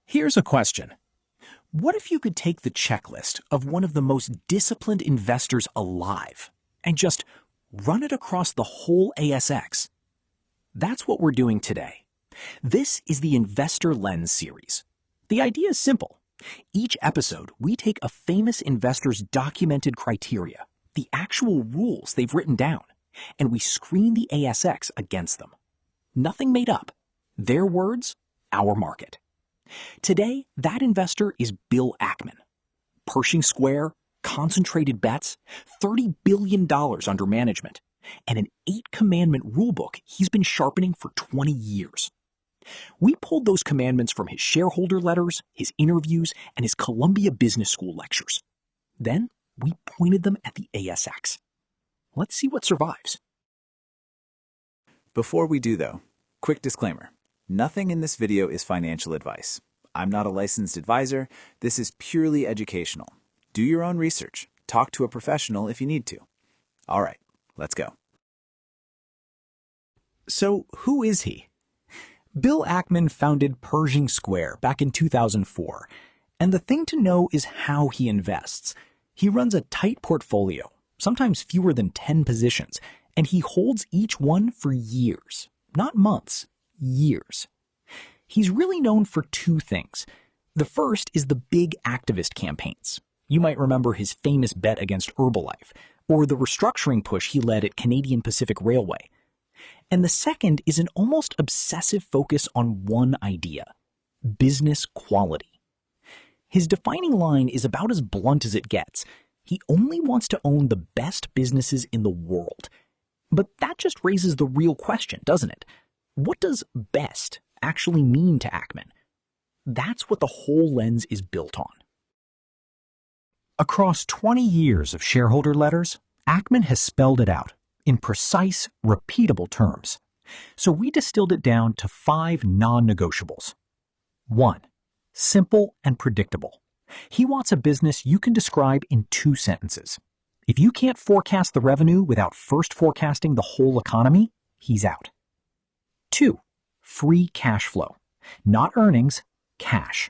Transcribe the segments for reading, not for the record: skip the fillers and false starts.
Here's a question. What if you could take the checklist of one of the most disciplined investors alive and just run it across the whole ASX? That's what we're doing today. This is the Investor Lens series. The idea is simple. Each episode, we take a famous investor's documented criteria, the actual rules they've written down, and we screen the ASX against them. Nothing made up. Their words, our market. Today, that investor is Bill Ackman. Pershing Square, concentrated bets, $30 billion under management, and an 8-commandment rulebook he's been sharpening for 20 years. We pulled those commandments from his shareholder letters, his interviews, and his Columbia Business School lectures. Then, we pointed them at the ASX. Let's see what survives. Before we do, though, quick disclaimer. Nothing in this video is financial advice. I'm not a licensed advisor. This is purely educational. Do your own research. Talk to a professional if you need to. All right, let's go. So, who is he? Bill Ackman founded Pershing Square back in 2004, and the thing to know is how he invests. He runs a tight portfolio, sometimes fewer than 10 positions, and he holds each one for years, not months, years. He's really known for two things. The first is the big activist campaigns. You might remember his famous bet against Herbalife, or the restructuring push he led at Canadian Pacific Railway. And the second is an almost obsessive focus on one idea: business quality. His defining line is about as blunt as it gets. He only wants to own the best businesses in the world. But that just raises the real question, doesn't it? What does best actually mean to Ackman? That's what the whole lens is built on. Across 20 years of shareholder letters, Ackman has spelled it out in precise, repeatable terms. So we distilled it down to 5 non-negotiables. 1. Simple and predictable. He wants a business you can describe in 2 sentences. If you can't forecast the revenue without first forecasting the whole economy, he's out. 2. Free cash flow. Not earnings, cash.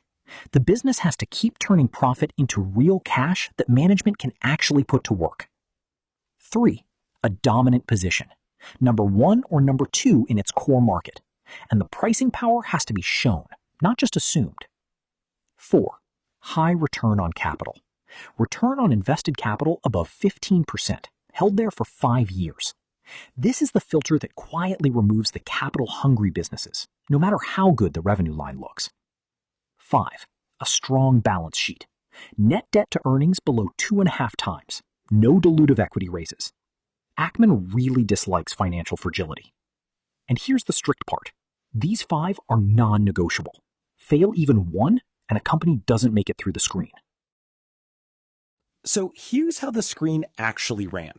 The business has to keep turning profit into real cash that management can actually put to work. 3. A dominant position. Number 1 or number 2 in its core market. And the pricing power has to be shown, not just assumed. 4. High return on capital. Return on invested capital above 15%, held there for 5 years. This is the filter that quietly removes the capital-hungry businesses, no matter how good the revenue line looks. 5. A strong balance sheet. Net debt to earnings below 2.5 times. No dilutive equity raises. Ackman really dislikes financial fragility. And here's the strict part. These 5 are non-negotiable. Fail even one, and a company doesn't make it through the screen. So here's how the screen actually ran.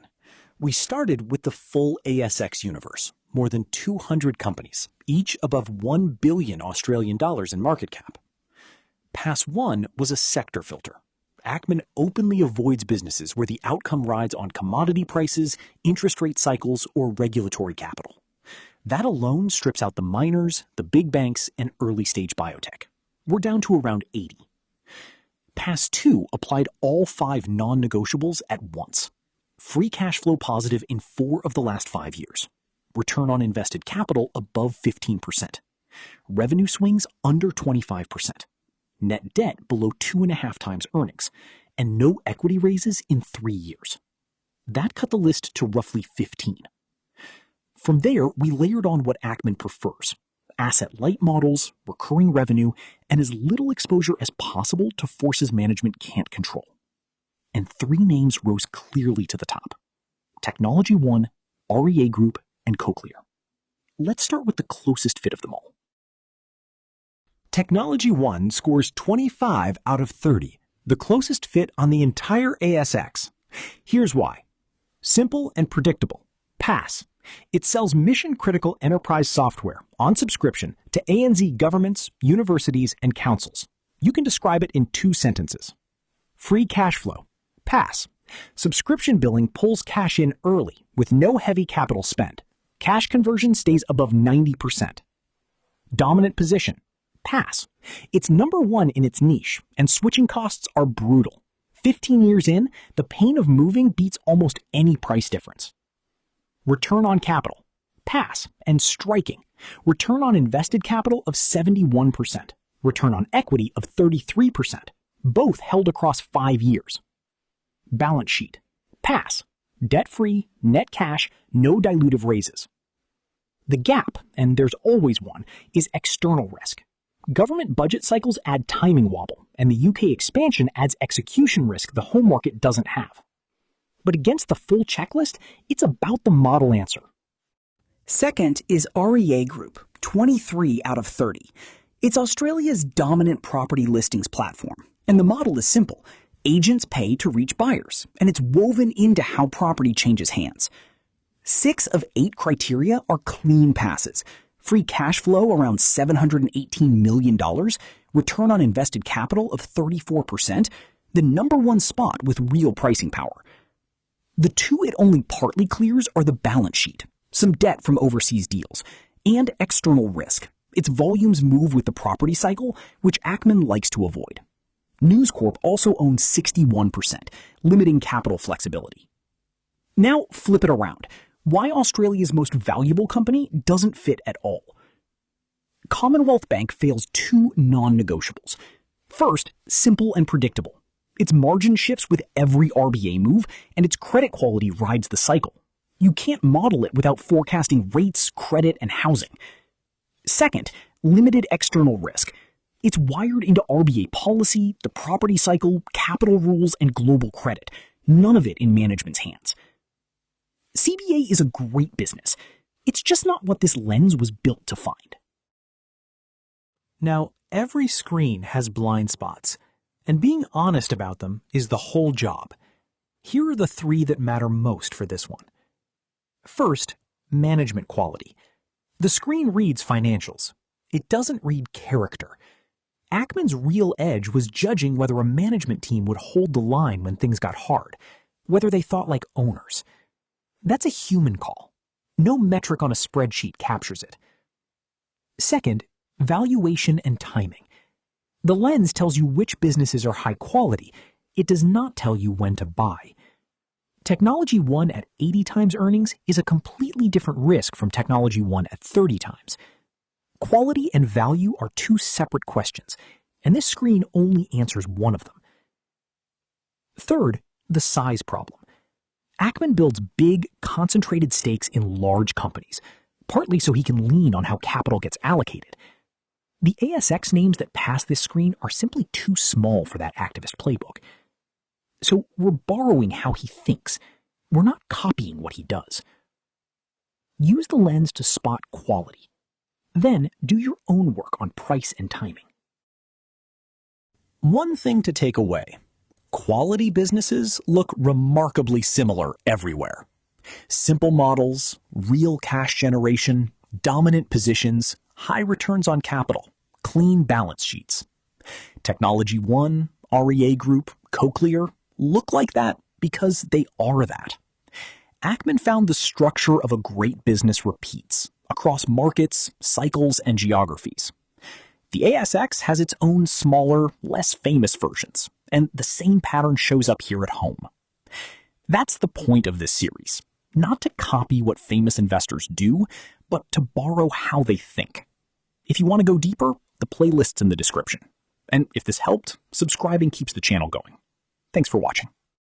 We started with the full ASX universe, more than 200 companies, each above 1 billion Australian dollars in market cap. Pass 1 was a sector filter. Ackman openly avoids businesses where the outcome rides on commodity prices, interest rate cycles, or regulatory capital. That alone strips out the miners, the big banks, and early-stage biotech. We're down to around 80. Pass 2 applied all 5 non-negotiables at once. Free cash flow positive in 4 of the last 5 years. Return on invested capital above 15%. Revenue swings under 25%. Net debt below 2.5 times earnings, and no equity raises in 3 years. That cut the list to roughly 15. From there, we layered on what Ackman prefers: asset-light models, recurring revenue, and as little exposure as possible to forces management can't control. And 3 names rose clearly to the top: Technology One, REA Group, and Cochlear. Let's start with the closest fit of them all. Technology One scores 25 out of 30, the closest fit on the entire ASX. Here's why. Simple and predictable. Pass. It sells mission-critical enterprise software on subscription to ANZ governments, universities, and councils. You can describe it in 2 sentences. Free cash flow. Pass. Subscription billing pulls cash in early with no heavy capital spend. Cash conversion stays above 90%. Dominant position. Pass. It's number one in its niche, and switching costs are brutal. 15 years in, the pain of moving beats almost any price difference. Return on capital. Pass, and striking. Return on invested capital of 71%. Return on equity of 33%. Both held across 5 years. Balance sheet. Pass. Debt-free, net cash, no dilutive raises. The gap, and there's always one, is external risk. Government budget cycles add timing wobble, and the UK expansion adds execution risk the home market doesn't have. But against the full checklist, it's about the model answer. Second is REA Group, 23 out of 30. It's Australia's dominant property listings platform, and the model is simple. Agents pay to reach buyers, and it's woven into how property changes hands. 6 of 8 criteria are clean passes. Free cash flow around $718 million, return on invested capital of 34%, the number one spot with real pricing power. The 2 it only partly clears are the balance sheet, some debt from overseas deals, and external risk. Its volumes move with the property cycle, which Ackman likes to avoid. News Corp also owns 61%, limiting capital flexibility. Now flip it around. Why Australia's most valuable company doesn't fit at all. Commonwealth Bank fails 2 non-negotiables. First, simple and predictable. Its margin shifts with every RBA move, and its credit quality rides the cycle. You can't model it without forecasting rates, credit, and housing. Second, limited external risk. It's wired into RBA policy, the property cycle, capital rules, and global credit. None of it in management's hands. CBA is a great business. It's just not what this lens was built to find. Now, every screen has blind spots, and being honest about them is the whole job. Here are the 3 that matter most for this one. First, management quality. The screen reads financials. It doesn't read character. Ackman's real edge was judging whether a management team would hold the line when things got hard, whether they thought like owners. That's a human call. No metric on a spreadsheet captures it. Second, valuation and timing. The lens tells you which businesses are high quality. It does not tell you when to buy. Technology One at 80 times earnings is a completely different risk from Technology One at 30 times. Quality and value are 2 separate questions, and this screen only answers one of them. Third, the size problem. Ackman builds big, concentrated stakes in large companies, partly so he can lean on how capital gets allocated. The ASX names that pass this screen are simply too small for that activist playbook. So we're borrowing how he thinks. We're not copying what he does. Use the lens to spot quality. Then do your own work on price and timing. One thing to take away. Quality businesses look remarkably similar everywhere. Simple models, real cash generation, dominant positions, high returns on capital, clean balance sheets. Technology One, REA Group, Cochlear look like that because they are that. Ackman found the structure of a great business repeats across markets, cycles, and geographies. The ASX has its own smaller, less famous versions, and the same pattern shows up here at home. That's the point of this series, not to copy what famous investors do, but to borrow how they think. If you want to go deeper, the playlist's in the description. And if this helped, subscribing keeps the channel going. Thanks for watching.